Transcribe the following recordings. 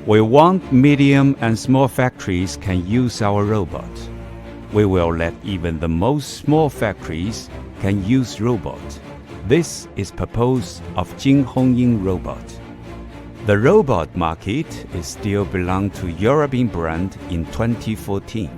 We want medium and small factories can use our robot. We will let even the most small factories can use robot. This is purpose of JHY Robot. The robot market is still belong to European brand in 2014.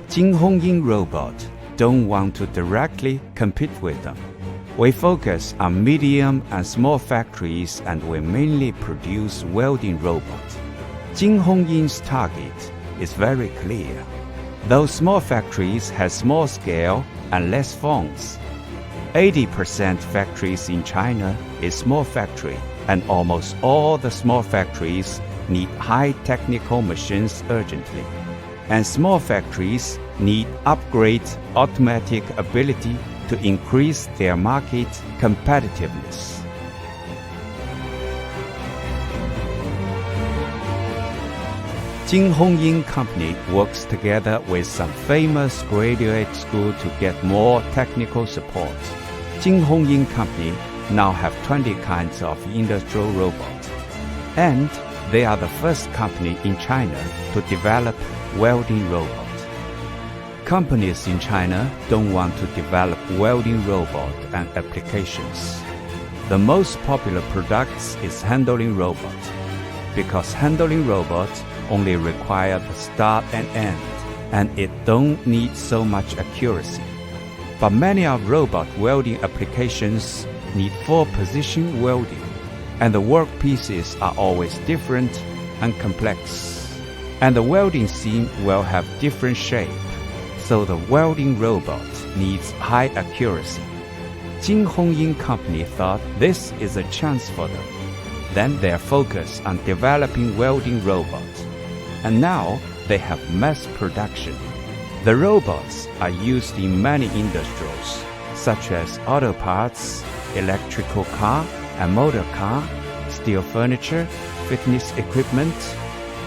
JHY Robot don't want to directly compete with them. We focus on medium and small factories and we mainly produce welding robots. JHY's target is very clear. Those small factories have small scale and less funds. 80% factories in China is small factory, and almost all the small factories need high technical machines urgently. And small factories need upgrade automatic ability to increase their market competitiveness. JHY Company works together with some famous graduate school to get more technical support. JHY Company now have 20 kinds of industrial robots, and they are the first company in China to develop welding robots. Companies in China don't want to develop welding robot and applications. The most popular products is handling robot, because handling robots only require the start and end, and it don't need so much accuracy. But many of robot welding applications need four-position welding, and the work pieces are always different and complex. And the welding seam will have different shape, so the welding robot needs high accuracy. JHY Company thought this is a chance for them. Then they focused on developing welding robots, and now they have mass production. The robots are used in many industries, such as auto parts, electrical car and motor car, steel furniture, fitness equipment,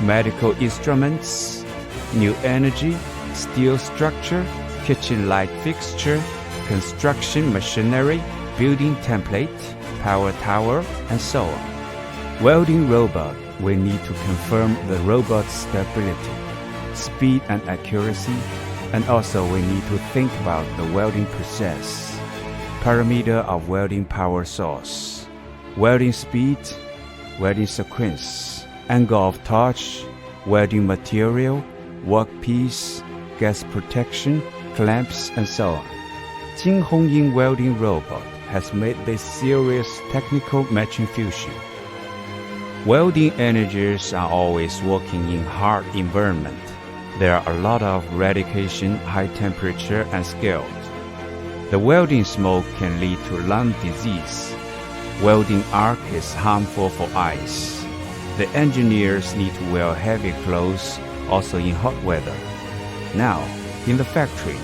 medical instruments, new energy, steel structure, kitchen light fixture, construction machinery, building template, power tower, and so on. Welding robot will need to confirm the robot's stability, speed and accuracy, and also we need to think about the welding process, parameter of welding power source, welding speed, welding sequence, angle of touch, welding material, workpiece, gas protection, clamps, and so on. JHY welding robot has made this serious technical matching fusion. Welding engineers are always working in hard environment. There are a lot of radiation, high temperature, and scald. The welding smoke can lead to lung disease. Welding arc is harmful for eyes. The engineers need to wear heavy clothes, also in hot weather. Now, in the factory,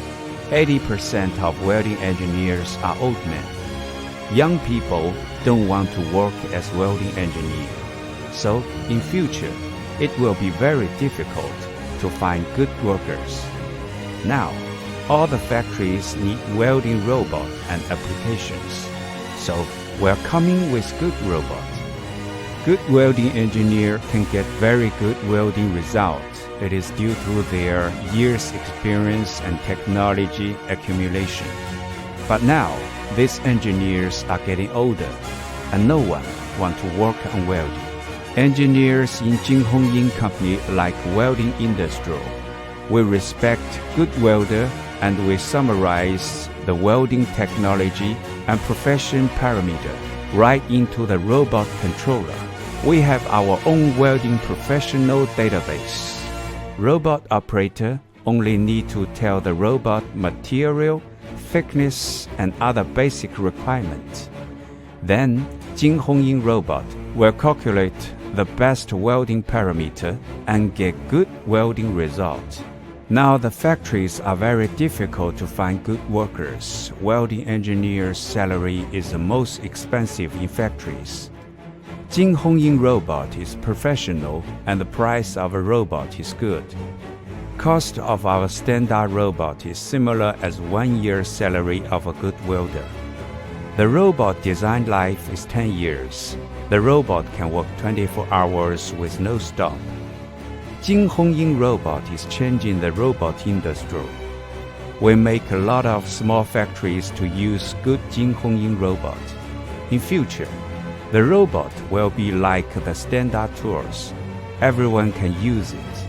80% of welding engineers are old men. Young people don't want to work as welding engineer. So, in future, it will be very difficult to find good workers. Now, all the factories need welding robot and applications. So, we're coming with good robot. Good welding engineer can get very good welding results. It is due to their years experience and technology accumulation. But now, these engineers are getting older, and no one wants to work on welding. Engineers in JHY Company like welding industry. We respect good welder and we summarize the welding technology and profession parameter right into the robot controller. We have our own welding professional database. Robot operator only need to tell the robot material, thickness, and other basic requirements. Then, JHY Robot will calculate the best welding parameter and get good welding results. Now the factories are very difficult to find good workers. Welding engineers' salary is the most expensive in factories. JHY Robot is professional and the price of a robot is good. Cost of our standard robot is similar as 1 year's salary of a good welder. The robot design life is 10 years. The robot can work 24 hours with no stop. JHY Robot is changing the robot industry. We make a lot of small factories to use good JHY Robot. In future, the robot will be like the standard tools. Everyone can use it.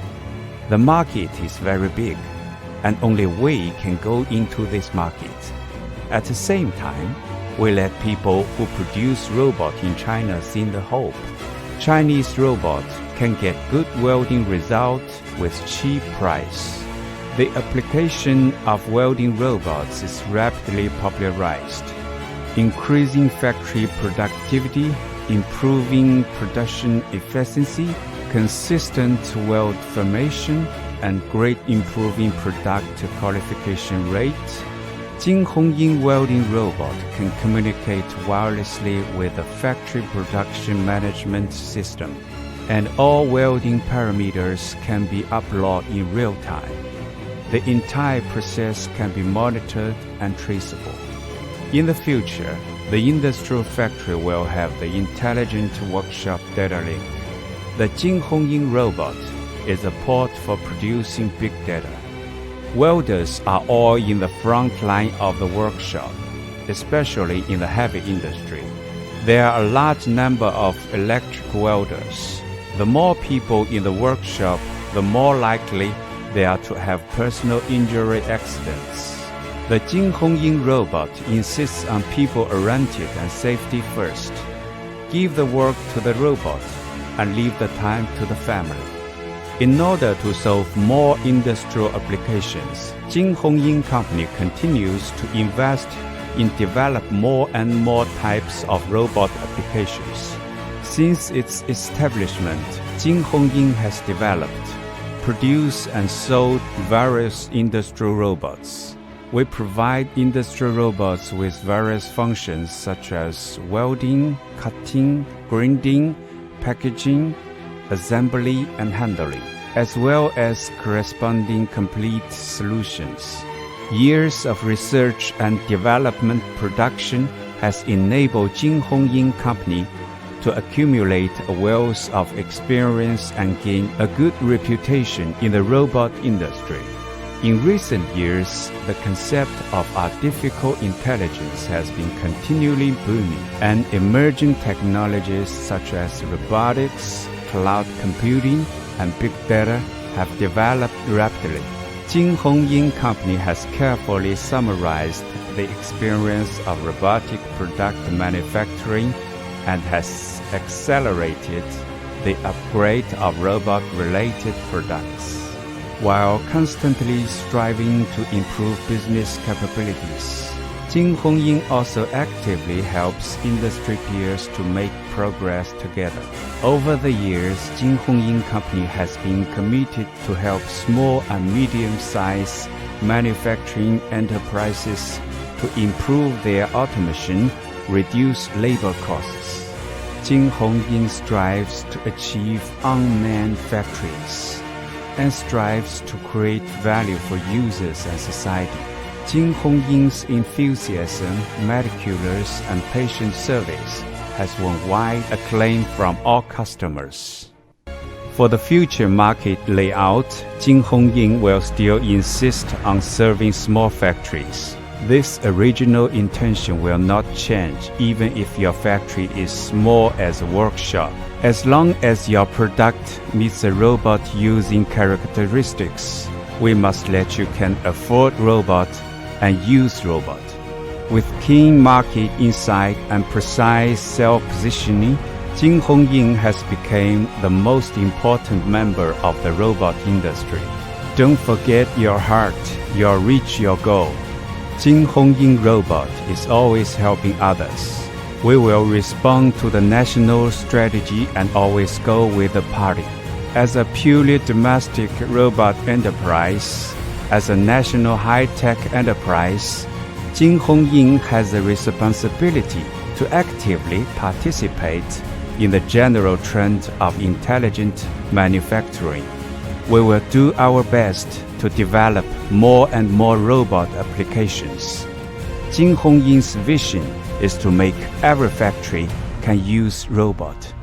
The market is very big, and only we can go into this market. At the same time, we let people who produce robots in China see the hope. Chinese robots can get good welding results with cheap price. The application of welding robots is rapidly popularized, increasing factory productivity, improving production efficiency, consistent weld formation, and great improving product qualification rate. JHY welding robot can communicate wirelessly with the factory production management system, and all welding parameters can be uploaded in real time. The entire process can be monitored and traceable. In the future, the industrial factory will have the intelligent workshop data link. The JHY Robot is a port for producing big data. Welders are all in the front line of the workshop, especially in the heavy industry. There are a large number of electric welders. The more people in the workshop, the more likely they are to have personal injury accidents. The JHY Robot insists on people-oriented and safety first. Give the work to the robot and leave the time to the family. In order to solve more industrial applications, JHY Company continues to invest in develop more and more types of robot applications. Since its establishment, JHY has developed, produced, and sold various industrial robots. We provide industrial robots with various functions such as welding, cutting, grinding, packaging, assembly, and handling, as well as corresponding complete solutions. Years of research and development production has enabled JHY Company to accumulate a wealth of experience and gain a good reputation in the robot industry. In recent years, the concept of artificial intelligence has been continually booming, and emerging technologies such as robotics, cloud computing, and big data have developed rapidly. JHY Company has carefully summarized the experience of robotic product manufacturing and has accelerated the upgrade of robot-related products, while constantly striving to improve business capabilities. JHY also actively helps industry peers to make progress together. Over the years, JHY Company has been committed to help small and medium-sized manufacturing enterprises to improve their automation, reduce labor costs. JHY strives to achieve unmanned factories and strives to create value for users and society. JHY's enthusiasm, meticulous, and patient service has won wide acclaim from all customers. For the future market layout, JHY will still insist on serving small factories. This original intention will not change even if your factory is small as a workshop. As long as your product meets the robot using characteristics, we must let you can afford robot and use robot. With keen market insight and precise sales positioning, JHY has become the most important member of the robot industry. Don't forget your heart, you'll reach your goal. JHY Robot is always helping others. We will respond to the national strategy and always go with the party. As a purely domestic robot enterprise, as a national high-tech enterprise, JHY has a responsibility to actively participate in the general trend of intelligent manufacturing. We will do our best to develop more and more robot applications. JHY's vision is to make every factory can use robot.